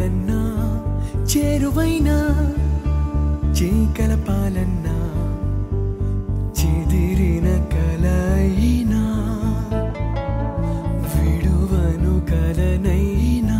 కలపాలన్నా చేరువైనా కలపాలన్నా చెదిరిన కలయినా విడువను కలనైనా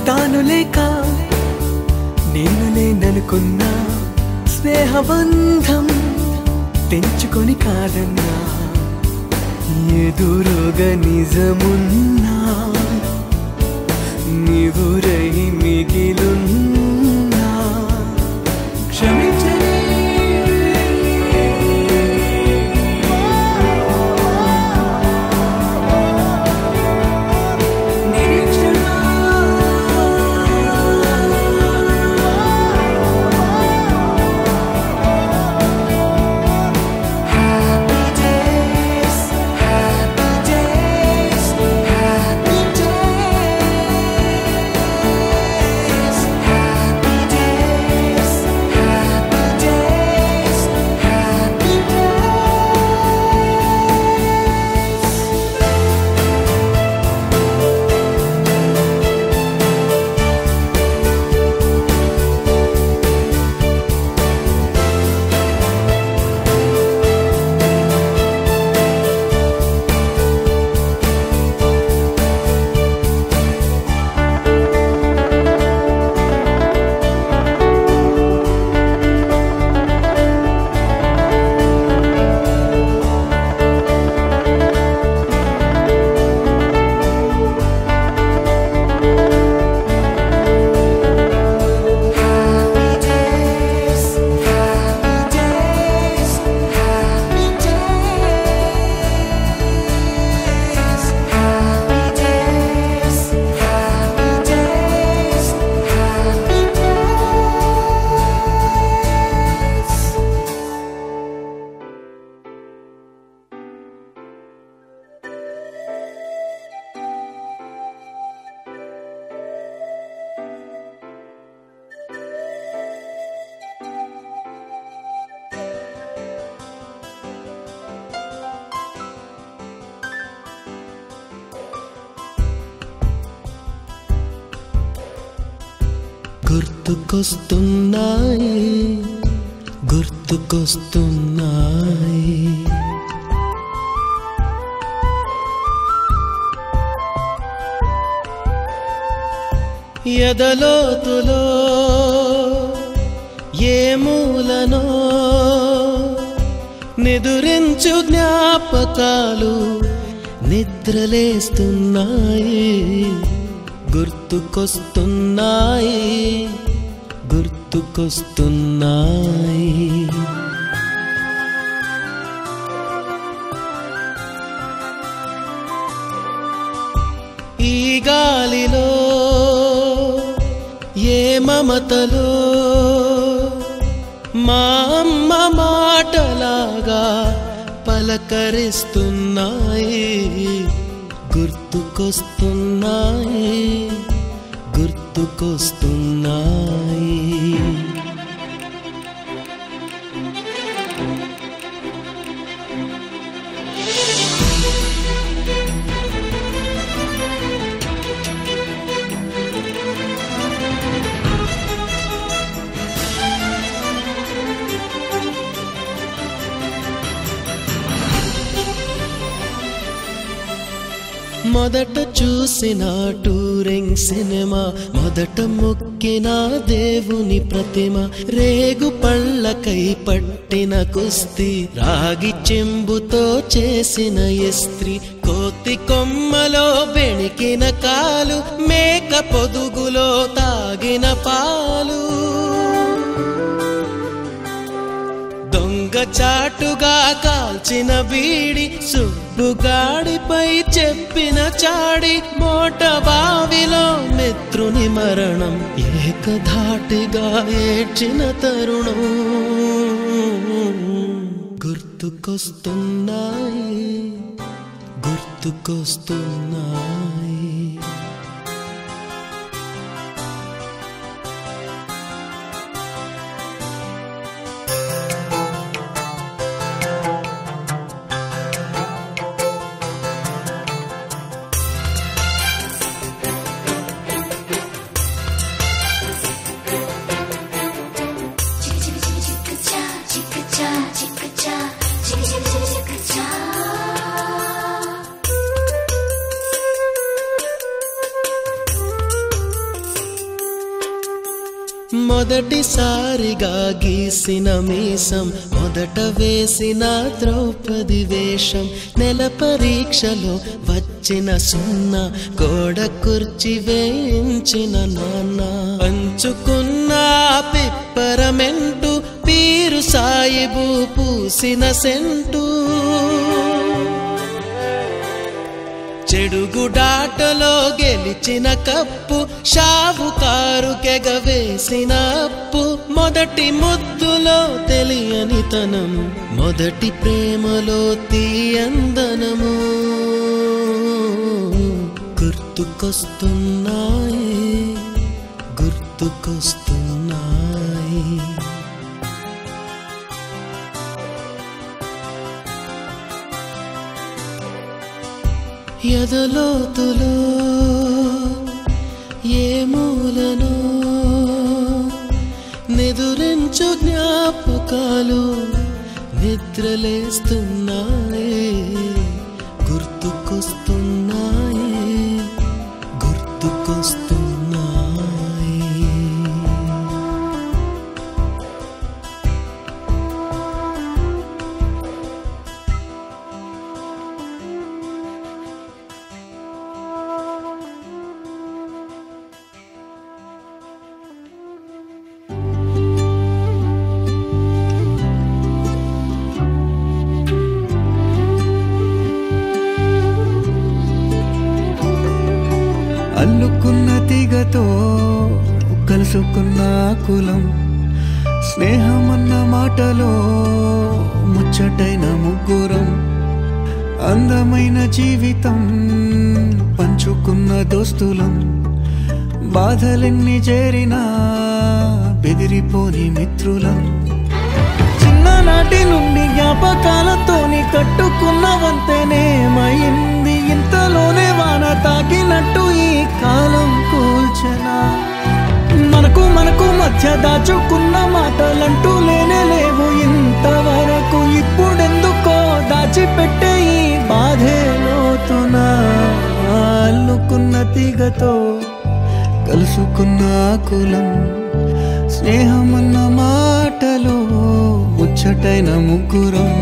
తాను లేక నేను లేననుకున్నా స్నేహబంధం తెంచుకొని కాదన్నా ఎదురుగా నిజమున్నా నీవురై మిగిలున్నా క్షమించని గుర్తుకొస్తున్నాయి గుర్తుకొస్తున్నాయి ఎదలోతులో ఏ మూలనో నిదురించు జ్ఞాపకాలు నిద్రలేస్తున్నాయి గుర్తుకొస్తున్నాయి గుర్తుకొస్తున్నాయి ఈ గాలిలో ఏ మమతలో మా అమ్మ మాటలాగా పలకరిస్తున్నాయి గుర్తుకొస్తున్నాయి గుర్తుకొస్తున్నాయి మొదట చూసిన టూరింగ్ సినిమా, మొదట మొక్కిన దేవుని ప్రతిమ, రేగు పళ్ళకై పట్టిన కుస్తీ, రాగి చెంబుతో చేసిన ఇస్త్రీ, కోతి కొమ్మలో బెణికిన కాలు, మేక పొదుగులో తాగిన పాలు, దొంగ చాటుగా కాల్చిన బీడి, సుబ్బుగాడిపై చెప్పిన చాడి, మోట బావిలో మిత్రుని మరణం, ఏకధాటిగా ఏడ్చిన తరుణం గుర్తుకొస్తున్నాయి, గుర్తుకొస్తున్నాయి. మొదటిసారిగా గీసిన మీసం, మొదట వేసిన ద్రౌపది వేషం, నెల పరీక్షలో వచ్చిన సున్నా, గోడ కుర్చీ వేయించిన నాన్న, పంచుకున్న పిప్పరమెంటు, పీరు సాయిబు పూసిన సెంటు, చెడుగుడాటలో గెలిచిన కప్పు, షావుకారు కెగవేసిన అప్పు, మొదటి ముద్దులో తెలియని తనము, మొదటి ప్రేమలో తీయందనము గుర్తుకొస్తున్నాయి, గుర్తుకొస్తున్నాయి. ఎదలోతులో ఏ మూలనో నిదురించు జ్ఞాపకాలు నిద్రలేస్తున్నాయి, గుర్తుకొస్తున్నాయి, గుర్తుకొస్తున్నాయి. అల్లుకున్న తీగతో కలుసుకున్న కులం, స్నేహమన్న మాటలో ముచ్చటైన ముగ్గురం, అందమైన జీవితం పంచుకున్న దోస్తులం, బాధలెన్ని చేరినా బెదిరిపోని మిత్రులం, చిన్ననాటి నుండి జ్ఞాపకాలతోని కట్టుకున్న వంతెనేమైంది, ఇంతలోనే వాన తాకినట్టు ఈ కాలం కూల్చనా, మనకు మనకు మధ్య దాచుకున్న మాటలంటూ లేనే లేవు ఇంతవరకు, ఇప్పుడెందుకో దాచిపెట్టే ఈ బాధే లోతున, అల్లుకున్న తీగతో కలుసుకున్న కులం, స్నేహమన్న మాటలో ముచ్చటైన ముగ్గురం.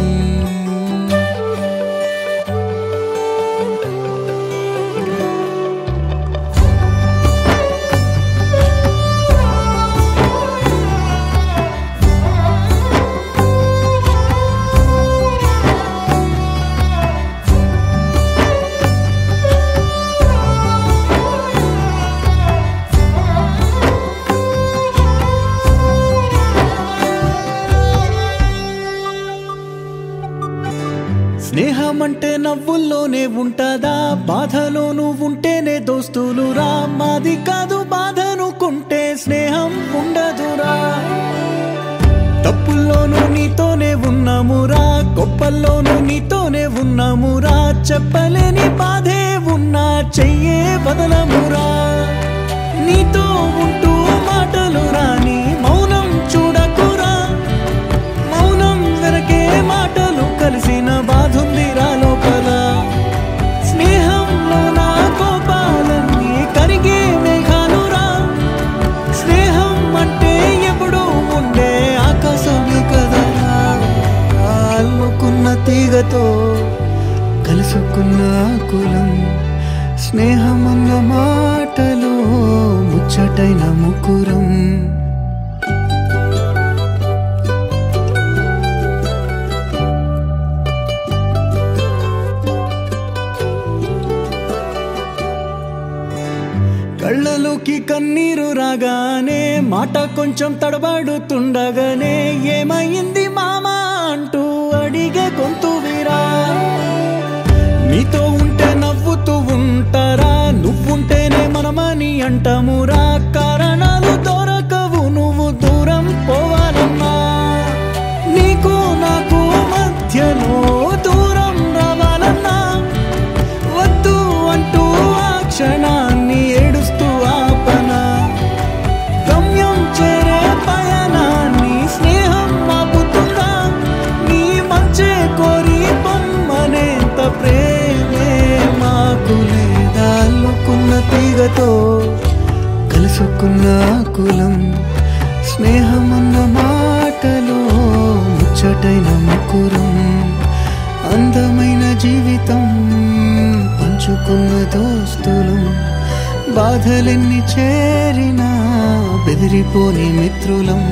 స్నేహమంటే నవ్వుల్లోనే ఉంటదా, బాధలోనూ ఉంటేనే దోస్తులురా, మాది కాదు బాధనుకుంటే స్నేహం ఉండదురా, తప్పుల్లోనూ నీతోనే ఉన్నామురా, గొప్పల్లోనూ నీతోనే ఉన్నామురా, చెప్పలేని బాధే ఉన్నా చెయ్యే బదలమురా, నీతో ఉంటూ మాటలు రాని మౌనం చూడకురా, మౌనం వెనకే మాటలు కలిసిన బాధుందిరా లోపల, స్నేహంలోన తీగతో కలుసుకున్న కులం స్నేహమన్న మాటలో ముచ్చటైన ముకురం కళ్ళలోకి కన్నీరు రాగానే మాట కొంచెం తడబడుతుండగానే ఏమైంది మామా అంటూ అడిగే గొంతు వీరా నీతో ఉంటే నవ్వుతూ ఉంటారా నువ్వుంటేనే మనమని అంటామురా కారణాలు దొరకవు నువ్వు దూరం పోవాలన్నా నీకు నాకు మధ్యలో దూరం రావాలన్నా వద్దు అంటూ ఆ క్షణాన్ని ఏడుస్తూ ఆపనా గమ్యం చేరే పయనాన్ని స్నేహం ఆపుతుందా నీ మంచే కోరి పొమ్మనేంత ప్రేమే మాకు లేదా అల్లుకున్న తీగతో కలుసుకున్న కులం స్నేహమన్న మాటలో ముచ్చటైన ముకురం అందమైన జీవితం పంచుకున్న దోస్తులం బాధలెన్ని చేరినా బెదిరిపోని మిత్రులం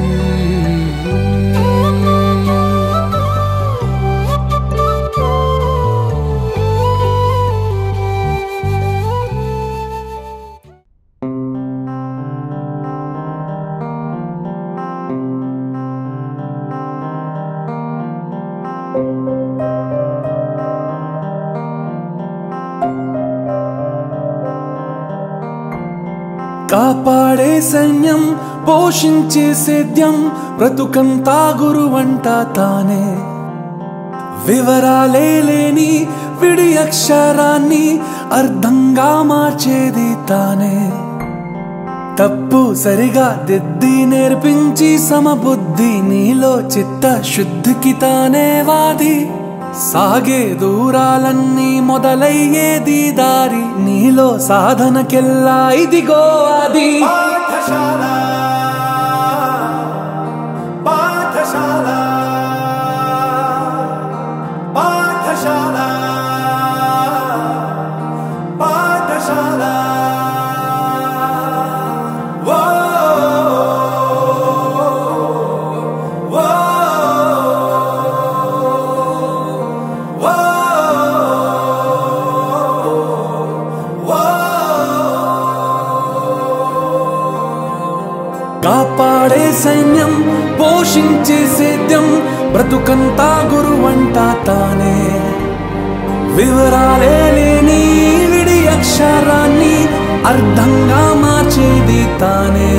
కాపాడే సైన్యం పోషించే సేద్యం బ్రతుకంతా గురువంట తానే వివరాలే లేని విడి అక్షరాన్ని అర్థంగా మార్చేది తానే తప్పు సరిగా దిద్ది నేర్పించి సమబుద్ధి నీలో చిత్త శుద్ధికి తానే వాది సాగే దూరాలన్నీ మొదలయ్యేది దారి నీలో సాధనకెల్లా ఇదిగో అది పాఠశాల పాఠశాల పాఠశాల పాఠశాల కాపాడే సైన్యం పోషించే సేద్యం బ్రతుకంతా గురువంట తానే వివరాలే లేని విడి అక్షరాన్ని అర్థంగా మార్చేది తానే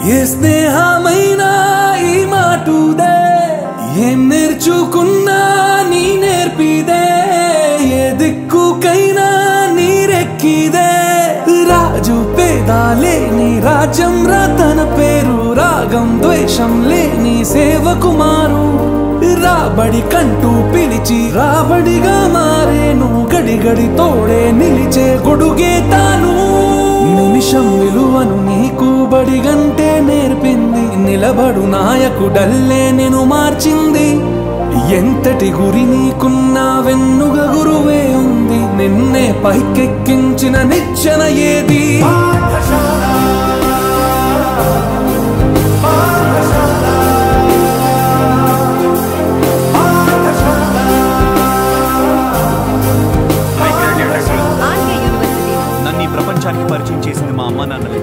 ఏ స్నేహమైనా ఈ మాటుదే ఏం నేర్చుకున్నా నీ నేర్పిదే ఏ దిక్కుకైనా నీరెక్కిదే రాజు పేద లేని రాజ్యం రతన పేరు రాగం ద్వేషం లేని సేవకుమారు రాబడి కంటూ పిలిచి రాబడిగా మారేను గడి గడి తోడే నిలిచే గొడుగే తాను నిమిషం విలువను నీకు బడిగంటే నేర్పింది నిలబడు నాయకుడల్లే నేను మార్చింది ఎంతటి గురి నీకున్నా వెన్నుగ గురువే ఉంది నిన్నే పైకెక్కించిన నిచ్చెన ఏది నన్ను ప్రపంచానికి పరిచయం చేసింది మా అమ్మ నాన్నలే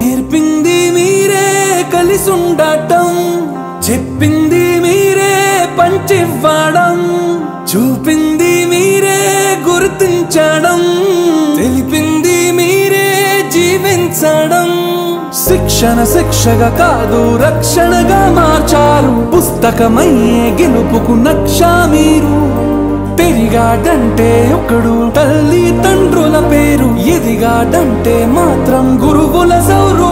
నేర్పింది మీరే కలిసుండటం చెప్పింది మీరే పంచివ్వడం చూపింది ప్రవర్తించడం తెలిపింది మీరే జీవించడం శిక్షణ శిక్షగా కాదు రక్షణగా మార్చారు పుస్తకమయ్యే గెలుపుకు నక్ష మీరు పెరిగాడంటే ఒకడు తల్లి తండ్రుల పేరు ఎదిగాడంటే మాత్రం గురువుల సౌరు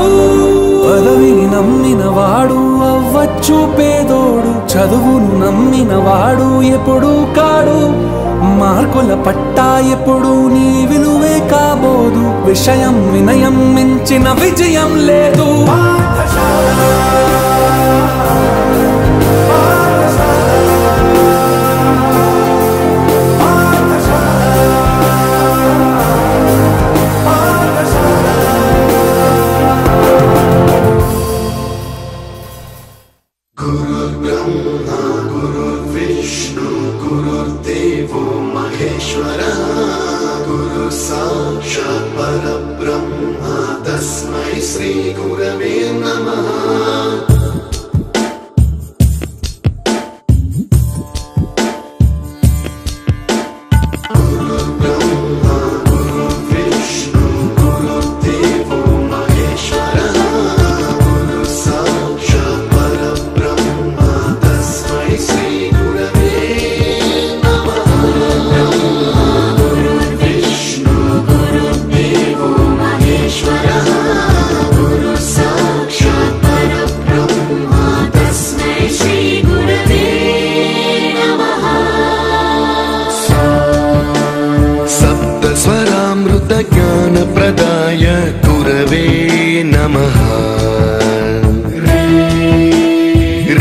పదవిని నమ్మిన వాడు అవ్వచ్చు పేదోడు చదువును నమ్మిన వాడు ఎప్పుడు కాడు మార్కుల పట్టా ఎప్పుడు నీ విలువే కాబోదు విషయం వినయం మించిన విజయం లేదు ज्ञानप्रदाय गुरवे नमः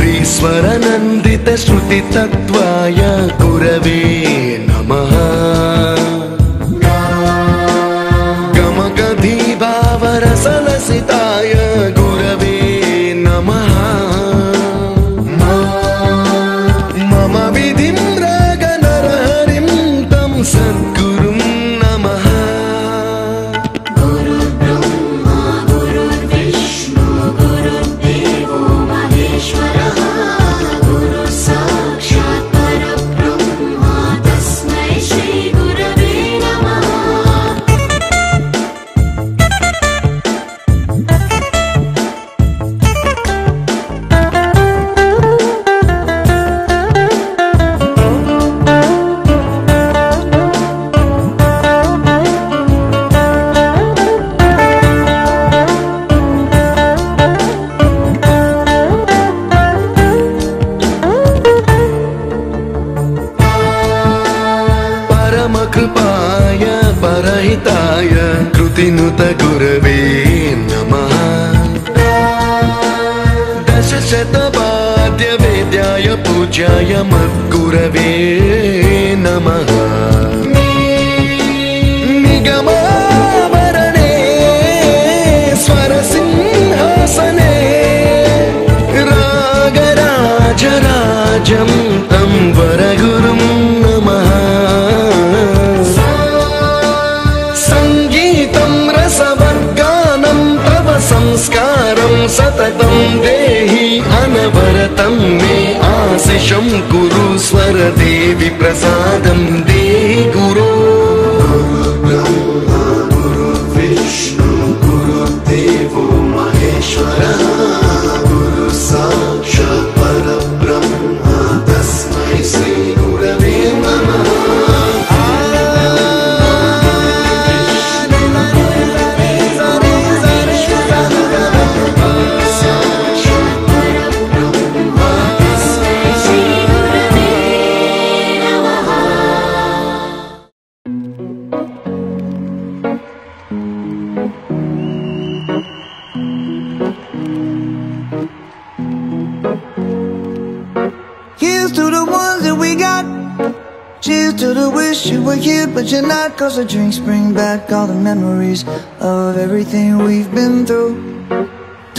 रीश्वरनन्दित श्रुतितत्त्वाय गुरवे नमः गमगधीभावरसलसिताय गुरवे नमः मम विधिं रागनरहरिं तं सद्गुरुं नमः कृपाय परहिताय कृतिनुत गुरवे नमः दशशतवाद्य वेद्याय पूज्याय मद्गुरवे नमः निगमावरणे स्वरसिंहासने रागराजराजं तं वरगुरुं नमः संस्कारं सततं देहि अनवरतं मे आशिषं कुरु स्वरदेवि प्रसादं देहि गुरो गुरुब्रह्मा गुरुर्विष्णु गुरुर्देवो महेश्वरः गुरु साक्षात् परब्रह्म तस्मै श्री गुरवे नमः Cheers to the wish you were here but you're not, 'cause the drinks bring back all the memories of everything we've been through.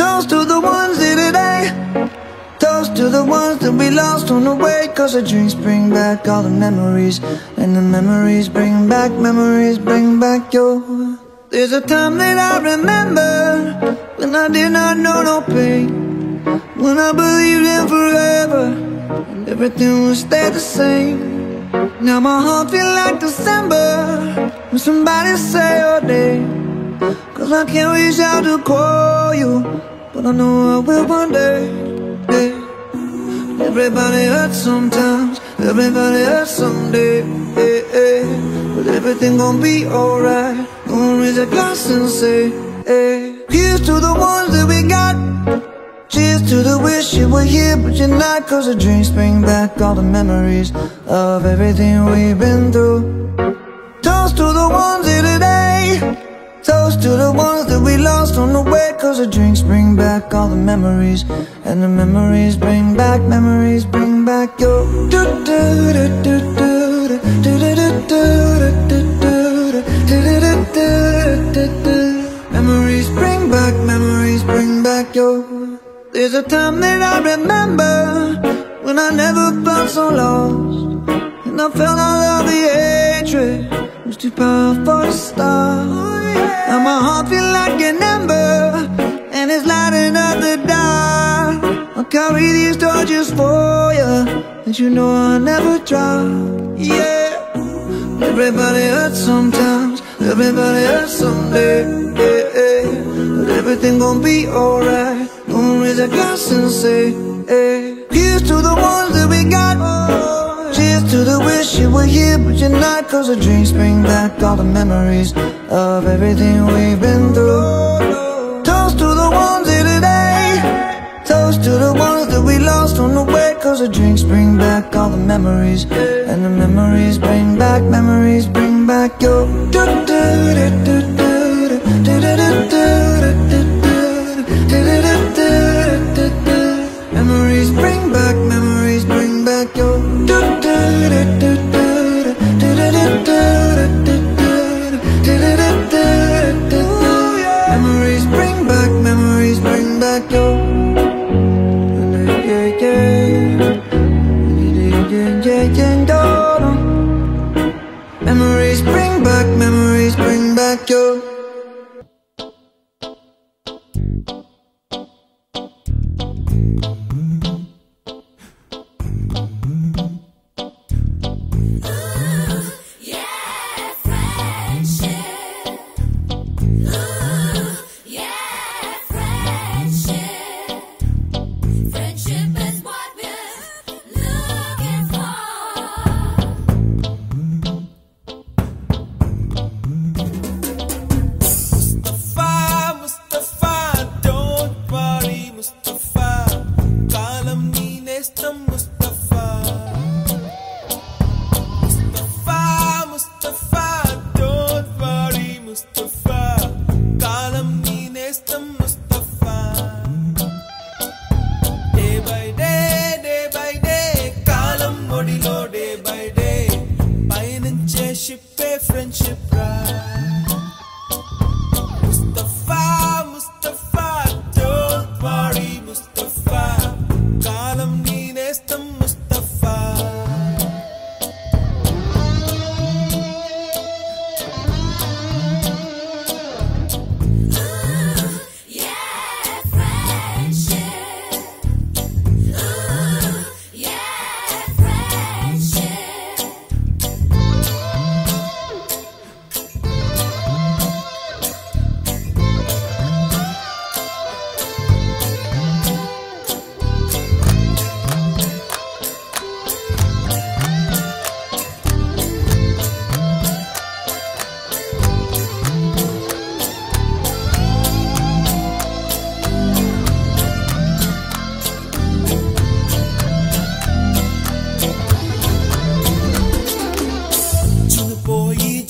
Toast to the ones here today, toast to the ones that we lost on the way, 'cause the drinks bring back all the memories, and the memories bring back your. There's a time that I remember when I did not know no pain, when I believed in forever and everything would stay the same. Now my heart feel like December when somebody say your name. 'Cause I can't reach out to call you, but I know I will one day. Yeah. Everybody hurts sometimes, everybody hurts someday. Yeah, yeah. But everything gon' be alright. Gonna raise a glass and say, hey. Here's to the ones that we got. Cheers to the wish you were here but you're not. 'Cause the drinks bring back all the memories of everything we've been through. Toast to the ones here today. Toast to the ones that we lost on the way. 'Cause the drinks bring back all the memories, and the memories bring back your memories bring back your. There's a time that I remember when I never felt so lost, and I felt all of the hatred was too powerful to stop. Now my heart feel like an ember, and it's lighting up the dark. I'll carry these torches for you, and you know I'll never drop. Yeah. Everybody hurts sometimes, everybody hurts someday. Yeah, yeah. But everything gon' be alright. Gonna raise a glass and say, hey. Here's to the ones that we got. Cheers to the wish you were here but you're not. 'Cause the drinks bring back all the memories of everything we've been through. Toast to the ones here today. Toast to the ones that we lost on the way. 'Cause the drinks bring back all the memories, and the memories bring back your. Memories bring back your. Memories bring back your. Memories bring back your.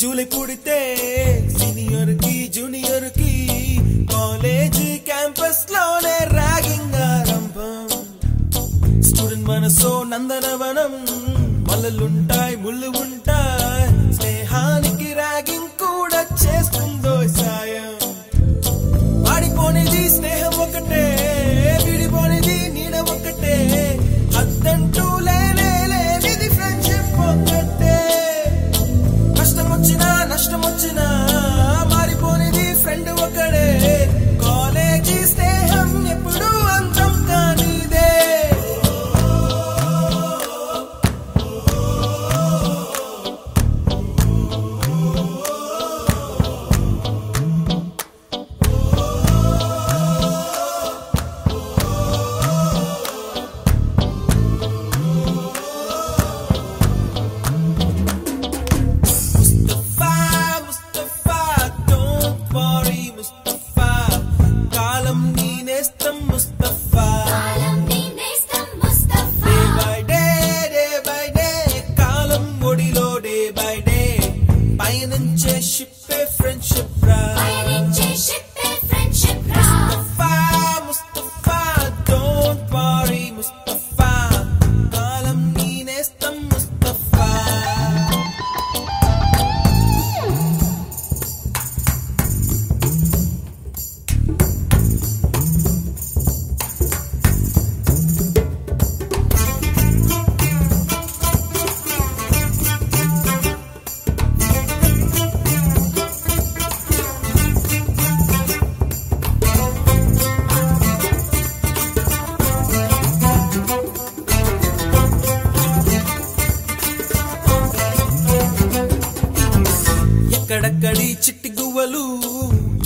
July పుడితే senior కి junior కి college campus లోనే ragging ఆరంభం. Student మనసో నందనవనం, మల్లలుంటాయి ముళ్ళు ఉంటాయి, స్నేహానికి ragging కూడా చేస్తుందో సాయం. వాడిపోనిది స్నేహం ఒకటే, విడిపోనిది నీడ ఒకటే, అద్దంటూ లేనిది ఫ్రెండ్షిప్ ఒకటే. కష్టం వచ్చినా నష్టం వచ్చినా మారిపోనిది ఫ్రెండ్ ఒకడే, కాలేజీ స్నేహం ఎప్పుడు అంతం కానిదే.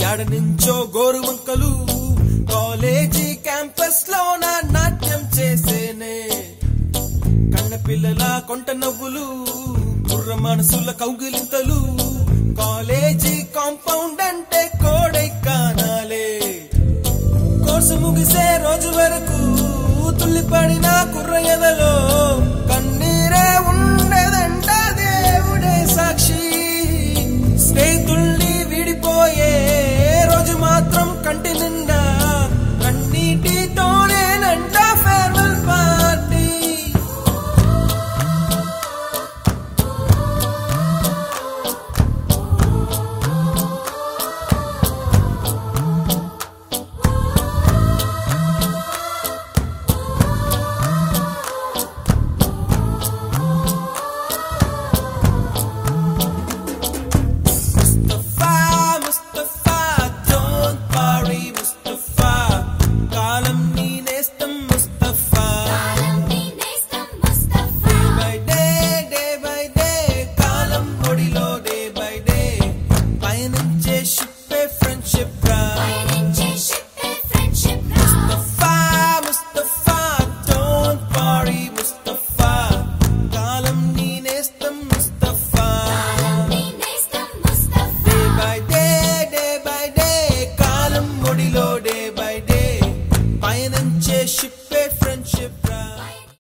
యాడ నుంచో గోరు వంకలు కాలేజీ క్యాంపస్ లో నా నాట్యం చేసేనే కన్న పిల్లల కొంట నవ్వులు కుర్ర మనసుల కౌగిలింతలు కాలేజీ కాంపౌండ్ అంటే కోడై కానాలే కోర్సు ముగిసే రోజు వరకు తుల్లిపడిన కుర్ర ఎదలో